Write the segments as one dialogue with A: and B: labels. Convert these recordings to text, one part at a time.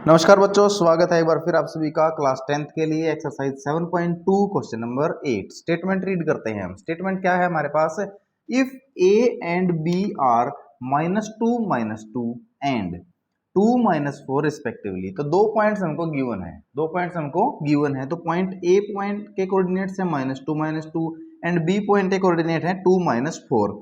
A: नमस्कार बच्चों, स्वागत है एक बार फिर आप सभी का क्लास 10th के लिए exercise 7.2 question number 8। Statement read करते हैं हम। स्टेटमेंट क्या है हमारे पास? If A and B are -2 and 2 - 4 respectively. तो दो पॉइंट्स हमको गिवन है। तो पॉइंट ए पॉइंट के कोऑर्डिनेट्स है -2 एंड बी पॉइंट के कोऑर्डिनेट है 2 - 4।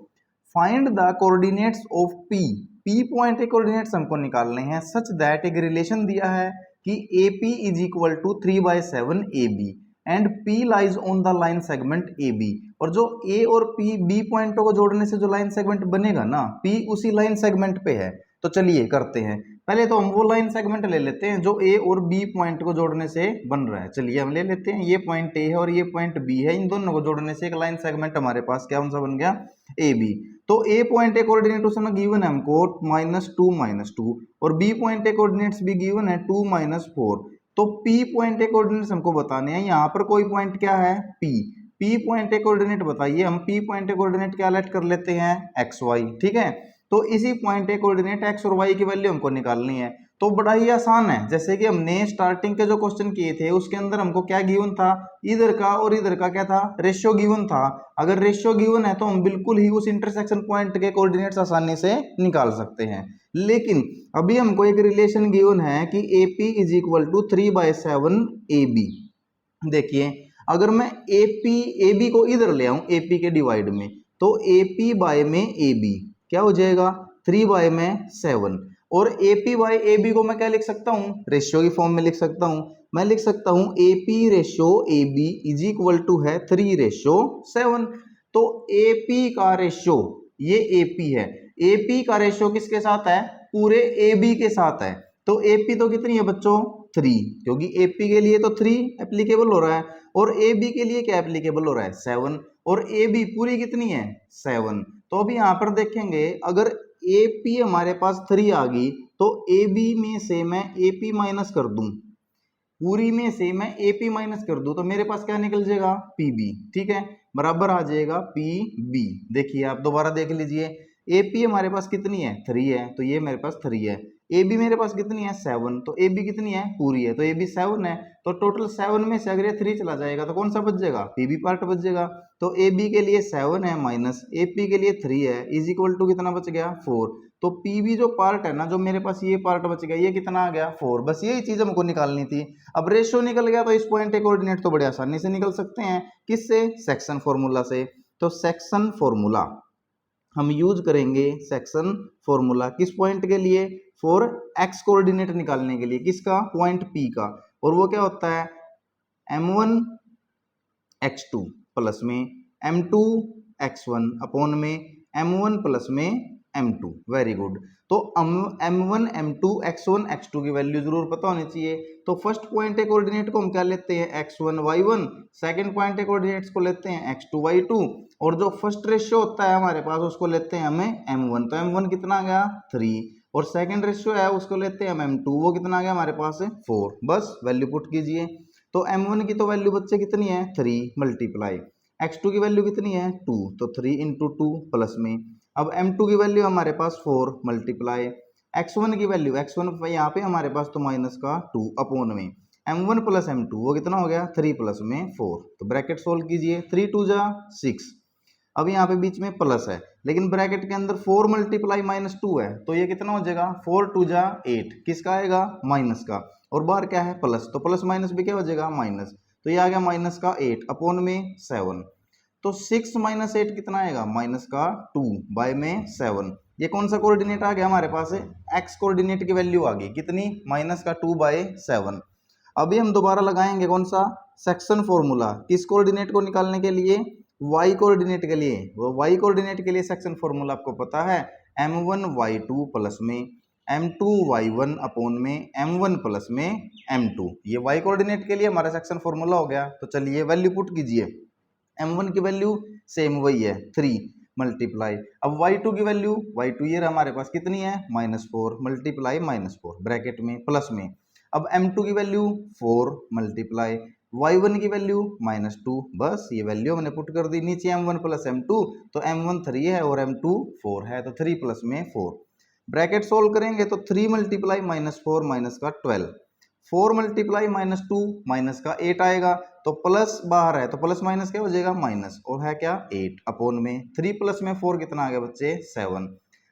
A: Find the coordinates of P. P point के कोऑर्डिनेट्स हमको निकालने हैं सच दैट एक रिलेशन दिया है कि A P is equal to 3/7 A B and P lies on the line segment A B. और जो ए और पी बी पॉइंटों को जोड़ने से जो लाइन सेगमेंट बनेगा ना, पी उसी लाइन सेगमेंट पे है। तो चलिए करते हैं। पहले तो हम वो लाइन सेगमेंट ले लेते हैं जो ए और बी पॉइंट को जोड़ने से बन रहा है। चलिए हम ले लेते हैं, ये पॉइंट ए है और ये पॉइंट बी है। इन दोनों को जोड़ने से एक लाइन सेगमेंट हमारे पास क्या बन गया? A B. तो ए पॉइंट के कोऑर्डिनेट उस समय गिवन है हमको -2 और बी पॉइंट के कोऑर्डिनेट्स भी गिवन है 2 - 4। तो पी पॉइंट के कोऑर्डिनेट्स हमको बताने हैं। यहाँ पर कोई पॉइंट क्या है? पी। पी पॉइंट के कोऑर्डिनेट बताइए। हम पी पॉइंट के कोऑर्डिनेट क्या लेट कर लेते हैं? X Y. ठीक है, तो इसी पॉइंट के कोऑर्डिनेट एक्स और वाई की वैल्यू हमको निकालनी है। तो बड़ा ही आसान है। जैसे कि हमने स्टार्टिंग के जो क्वेश्चन किए थे उसके अंदर हमको क्या गिवन था? इधर का और इधर का क्या था? रेशियो गिवन था। अगर रेशियो गिवन है तो हम बिल्कुल ही उस इंटरसेक्शन पॉइंट के कोऑर्डिनेट्स आसानी से निकाल सकते हैं। लेकिन अभी हमको एक रिलेशन गिवन है कि A P is equal to 3/7 A B. देखिए, अगर मैं ए बी को इधर ले आऊं ए पी के डिवाइड में, तो ए पी बाय में ए बी क्या हो जाएगा? 3/7। और A P by A B को मैं क्या लिख सकता हूं? रेशियो की फॉर्म में लिख सकता हूं। मैं लिख सकता हूं A P ratio A B is equal to है 3/7। तो ए पी का रेशियो, ये ए पी है, ए पी का रेशियो किसके साथ है? पूरे ए बी के साथ है। तो ए पी तो कितनी है बच्चों? 3, क्योंकि ए पी के लिए तो 3 एप्लीकेबल हो रहा है और ए बी के लिए क्या एप्लीकेबल हो रहा है? 7। और ए बी पूरी कितनी है? 7। तो अभी यहां पर देखेंगे, अगर ए पी हमारे पास 3 आ गई तो ए बी में से मैं ए पी माइनस कर दूं, पूरी में से मैं ए पी माइनस कर दूं, तो मेरे पास क्या निकल जाएगा? P B. ठीक है, बराबर आ जाएगा पी बी। देखिए आप दोबारा देख लीजिए, ए पी हमारे पास कितनी है? 3 है, तो ये मेरे पास 3 है। ए बी मेरे पास कितनी है? 7। तो ए बी कितनी है? पूरी है, तो ए बी 7 है। तो टोटल 7 में से अगर ये 3 चला जाएगा तो कौन सा बच जाएगा? पी बी पार्ट बच जाएगा। तो ए बी के लिए 7 है माइनस ए पी के लिए 3 है, इज इक्वल टू कितना बच गया? 4। तो पी बी जो पार्ट है ना, जो मेरे पास ये पार्ट बच गया, ये कितना आ गया? 4। बस यही चीज हमको निकालनी थी। अब रेशियो निकल गया तो इस पॉइंट के कोऑर्डिनेट तो बड़े आसानी से निकल सकते हैं। किससे? सेक्शन फॉर्मूला से। तो सेक्शन फॉर्मूला हम यूज करेंगे। सेक्शन फॉर्मूला किस पॉइंट के लिए? फॉर एक्स कोऑर्डिनेट निकालने के लिए। किसका? पॉइंट पी का। और वो क्या होता है? m1 x2 प्लस में m2 x1 अपॉन में m1 प्लस में m2। Very good. तो m1 m2 x1 x2 की वैल्यू जरूर पता होनी चाहिए। तो फर्स्ट पॉइंट के कोऑर्डिनेट को हम क्या लेते हैं? x1 y1। सेकंड पॉइंट के कोऑर्डिनेट्स को लेते हैं x2 y2। और जो फर्स्ट रेशियो होता है हमारे पास उसको लेते हैं हमें m1। तो m1 कितना आ गया? 3। और सेकंड रेशियो है उसको लेते हैं हम m2। वो कितना आ गया हमारे पास? 4। बस वैल्यू पुट कीजिए। तो m1 की तो वैल्यू बच्चे कितनी है? 3 मल्टीप्लाई x2 की वैल्यू कितनी है? 2। तो 3 इंटू 2 प्लस में, अब m2 की वैल्यू हमारे पास 4 मल्टीप्लाई x1 की वैल्यू, x1 यहाँ पे हमारे पास तो माइनस का 2 अपॉन में m1 प्लस m2 वो कितना हो गया? 3 प्लस में 4। तो ब्रैकेट सोल्व कीजिए। 3 2 जा 6। अब यहाँ पे बीच में प्लस है, लेकिन ब्रैकेट के अंदर 4 मल्टीप्लाई -2 है, तो ये कितना हो जाएगा? 4 2 जा 8। किसका आएगा? माइनस का। और बाहर क्या है? प्लस। तो प्लस माइनस भी क्या हो जाएगा? माइनस। तो ये आ गया माइनस का 8 अपॉन में 7। तो 6 - 8 कितना आएगा? माइनस का 2 बाय में 7। ये कौन सा कोऑर्डिनेट आ गया हमारे पास? एक्स कोऑर्डिनेट की वैल्यू आ गई कितनी? माइनस का 2 बाय 7। अभी हम दोबारा लगाएंगे कौन सा? Section formula. किस कोऑर्डिनेट को निकालने के लिए? वाई कोऑर्डिनेट के लिए। वो वाई कोऑर्डिनेट के लिए सेक्शन फॉर्मूला आपको पता है, m1 y2 प्लस में m2 y1 अपॉन में m1 प्लस में m2। ये वाई कोऑर्डिनेट के लिए हमारा सेक्शन फॉर्मूला हो गया। तो चलिए वैल्यू पुट कीजिए। m1 की वैल्यू सेम वही है 3 मल्टीप्लाई, अब y2 की वैल्यू, y2 ये हमारे पास कितनी है? -4 मल्टीप्लाई -4 ब्रैकेट में प्लस में। अब m2 की वैल्यू 4 मल्टीप्लाई y1 की वैल्यू -2। बस ये वैल्यू हमने पुट कर दी नीचे m1 प्लस m2। तो m1 3 है और m2 4 है, तो 3 प्लस में 4। ब्रैकेट सोल्व करेंगे तो 3 मल्टीप्लाई -4 माइनस का 12, 4 मल्टीप्लाई -2 माइनस का 8 आएगा, तो प्लस बाहर है तो प्लस माइनस क्या हो जाएगा माइनस, और है क्या 8 अपॉन में 3 प्लस में 4 कितना आ गया बच्चे 7,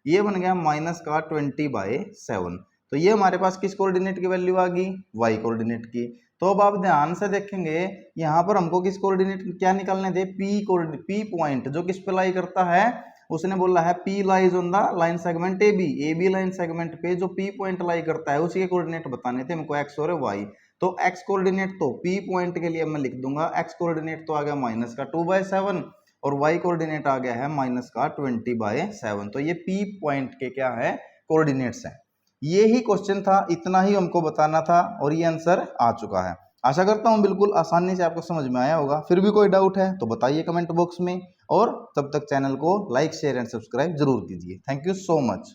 A: ये बन गया माइनस का 20/7। तो ये हमारे पास किस कोऑर्डिनेट की वैल्यू आ गई, वाई कोऑर्डिनेट की। तो अब आप ध्यान से देखेंगे यहाँ पर हमको किस कोऑर्डिनेट क्या निकालने थे, पी पॉइंट जो किस पे लाई करता है, उसने बोला है P lies on the line segment A B line segment पे जो पी पॉइंट लाई करता है उसी के कोऑर्डिनेट बताने थे हमको एक्स और वाई। तो एक्स कोऑर्डिनेट तो पी पॉइंट के लिए मैं लिख दूंगा, एक्स कोऑर्डिनेट तो आ गया माइनस का 2/7 और वाई कोऑर्डिनेट आ गया है माइनस का 20/7। तो ये पी पॉइंट के क्या है कोऑर्डिनेट्स है। ये ही क्वेश्चन था, इतना ही हमको बताना था और ये आंसर आ चुका है। आशा करता हूँ बिल्कुल आसानी से आपको समझ में आया होगा। फिर भी कोई डाउट है तो बताइए कमेंट बॉक्स में, और तब तक चैनल को लाइक शेयर एंड सब्सक्राइब जरूर कीजिए। Thank you so much.